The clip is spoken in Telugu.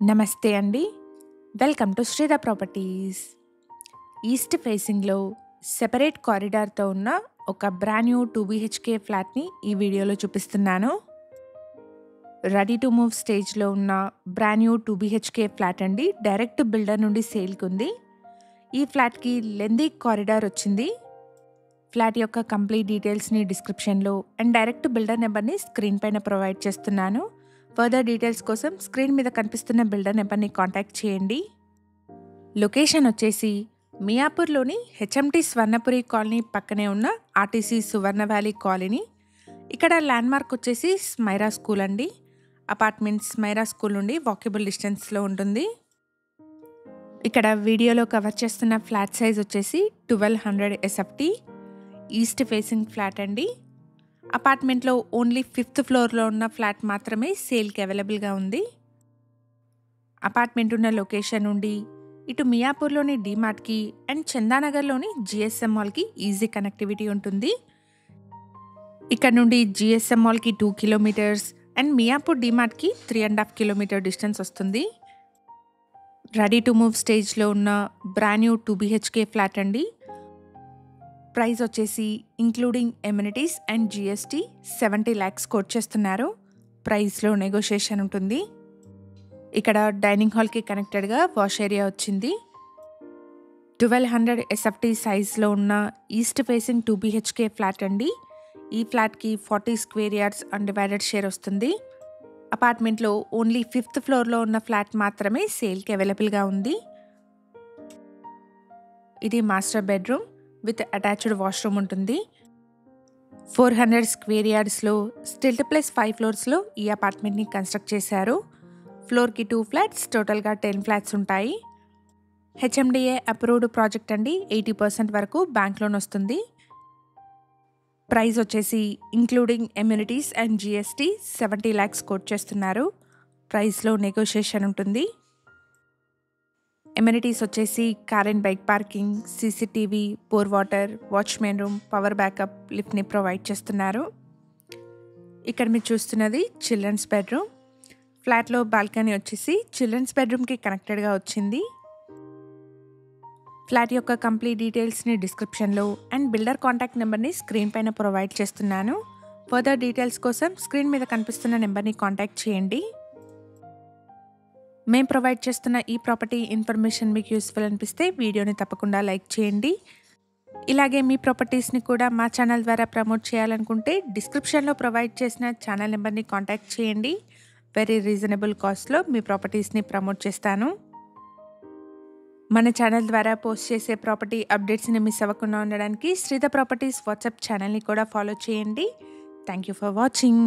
నమస్తే అండి. Welcome to Sridhar properties. East ఫేసింగ్‌లో సెపరేట్ కారిడార్‌తో ఉన్న ఒక బ్రాండ్ న్యూ 2 బీహెచ్‌కే ఫ్లాట్‌ని ఈ వీడియోలో చూపిస్తున్నాను. రెడీ టు మూవ్ స్టేజ్‌లో ఉన్న బ్రాండ్ న్యూ 2 బీహెచ్‌కే ఫ్లాట్ అండి. డైరెక్ట్ బిల్డర్ నుండి సేల్‌కుంది. ఈ ఫ్లాట్‌కి లెంథీ కారిడార్ వచ్చింది. ఫ్లాట్ యొక్క కంప్లీట్ డీటెయిల్స్‌ని డిస్క్రిప్షన్‌లో అండ్ డైరెక్ట్ బిల్డర్ నెంబర్‌ని స్క్రీన్ పైన ప్రొవైడ్ చేస్తున్నాను. ఫర్దర్ డీటెయిల్స్ కోసం స్క్రీన్ మీద కనిపిస్తున్న బిల్డర్ నెంబర్‌ని కాంటాక్ట్ చేయండి. లొకేషన్ వచ్చేసి మియాపూర్‌లోని హెచ్ఎంటీ స్వర్ణపురి కాలనీ పక్కనే ఉన్న ఆర్టీసీ సువర్ణ వ్యాలీ కాలనీ. ఇక్కడ ల్యాండ్‌మార్క్ వచ్చేసి స్మైరా స్కూల్ అండి. అపార్ట్మెంట్ స్మైరా స్కూల్ నుండి వాకబుల్ డిస్టెన్స్‌లో ఉంటుంది. ఇక్కడ వీడియోలో కవర్ చేస్తున్న ఫ్లాట్ సైజ్ వచ్చేసి 1200 ఎస్ఎఫ్టీ. ఈస్ట్ ఫేసింగ్ ఫ్లాట్ అండి. అపార్ట్మెంట్లో ఓన్లీ 5th ఫ్లోర్‌లో ఉన్న ఫ్లాట్ మాత్రమే సేల్‌కి అవైలబుల్‌గా ఉంది. అపార్ట్మెంట్ ఉన్న లొకేషన్ నుండి ఇటు మియాపూర్‌లోని డీమార్ట్‌కి అండ్ చందానగర్‌లోని జీఎస్ఎం మాల్‌కి ఈజీ కనెక్టివిటీ ఉంటుంది. ఇక్కడ నుండి జీఎస్ఎం మాల్‌కి 2 కిలోమీటర్స్ అండ్ మియాపూర్ డీమార్ట్‌కి 3.5 కిలోమీటర్ డిస్టెన్స్ వస్తుంది. రెడీ టు మూవ్ స్టేజ్‌లో ఉన్న బ్రాండ్ న్యూ 2 బీహెచ్‌కే ఫ్లాట్ అండి. ప్రైస్ వచ్చేసి including amenities and GST 70 lakhs quote చేస్తున్నారు. ప్రైస్లో నెగోషియేషన్ ఉంటుంది. ఇక్కడ డైనింగ్ హాల్కి కనెక్టెడ్గా వాష్ ఏరియా వచ్చింది. 1200 ఎస్ఎఫ్టీ సైజ్లో ఉన్న ఈస్ట్ ఫేసింగ్ 2 బీహెచ్కే ఫ్లాట్ అండి. ఈ ఫ్లాట్కి 40 స్క్వేర్ యార్డ్స్ అన్డివైడెడ్ షేర్ వస్తుంది. అపార్ట్మెంట్లో ఓన్లీ 5th ఫ్లోర్లో ఉన్న ఫ్లాట్ మాత్రమే సేల్కి అవైలబుల్గా ఉంది. ఇది master bedroom with attached washroom ఉంటుంది. 400 స్క్వేర్ యార్డ్స్లో స్టిల్ట్ ప్లస్ 5 ఫ్లోర్స్లో ఈ అపార్ట్మెంట్ని కన్స్ట్రక్ట్ చేశారు. ఫ్లోర్కి 2 ఫ్లాట్స్, టోటల్గా 10 ఫ్లాట్స్ ఉంటాయి. హెచ్ఎండిఏ అప్రూవ్డ్ ప్రాజెక్ట్ అండి. 80% వరకు బ్యాంక్ లోన్ వస్తుంది. ప్రైస్ వచ్చేసి including amenities and GST 70 lakhs quote చేస్తున్నారు. ప్రైస్లో నెగోషియేషన్ ఉంటుంది. ఎమ్యూనిటీస్ వచ్చేసి car and bike parking, CCTV, bore water, watchman room, power backup, లిఫ్ట్ని ప్రొవైడ్ చేస్తున్నారు. ఇక్కడ మీరు చూస్తున్నది చిల్డ్రన్స్ బెడ్రూమ్. ఫ్లాట్లో బాల్కనీ వచ్చేసి చిల్డ్రన్స్ బెడ్రూమ్కి కనెక్టెడ్గా వచ్చింది. ఫ్లాట్ యొక్క కంప్లీట్ డీటెయిల్స్ని డిస్క్రిప్షన్లో అండ్ బిల్డర్ కాంటాక్ట్ నెంబర్ని స్క్రీన్ పైన ప్రొవైడ్ చేస్తున్నాను. ఫర్దర్ డీటెయిల్స్ కోసం స్క్రీన్ మీద కనిపిస్తున్న నెంబర్ని కాంటాక్ట్ చేయండి. మేము ప్రొవైడ్ చేస్తున్న ఈ ప్రాపర్టీ ఇన్ఫర్మేషన్ మీకు యూస్ఫుల్ అనిపిస్తే వీడియోని తప్పకుండా లైక్ చేయండి. ఇలాగే మీ ప్రాపర్టీస్ని కూడా మా ఛానల్ ద్వారా ప్రమోట్ చేయాలనుకుంటే డిస్క్రిప్షన్లో ప్రొవైడ్ చేసిన ఛానల్ నెంబర్ని కాంటాక్ట్ చేయండి. వెరీ రీజనబుల్ కాస్ట్లో మీ ప్రాపర్టీస్ని ప్రమోట్ చేస్తాను. మన ఛానల్ ద్వారా పోస్ట్ చేసే ప్రాపర్టీ అప్డేట్స్ని మిస్ అవ్వకుండా ఉండడానికి శ్రీధర్ ప్రాపర్టీస్ వాట్సాప్ ఛానల్ని కూడా ఫాలో చేయండి. Thank you for watching.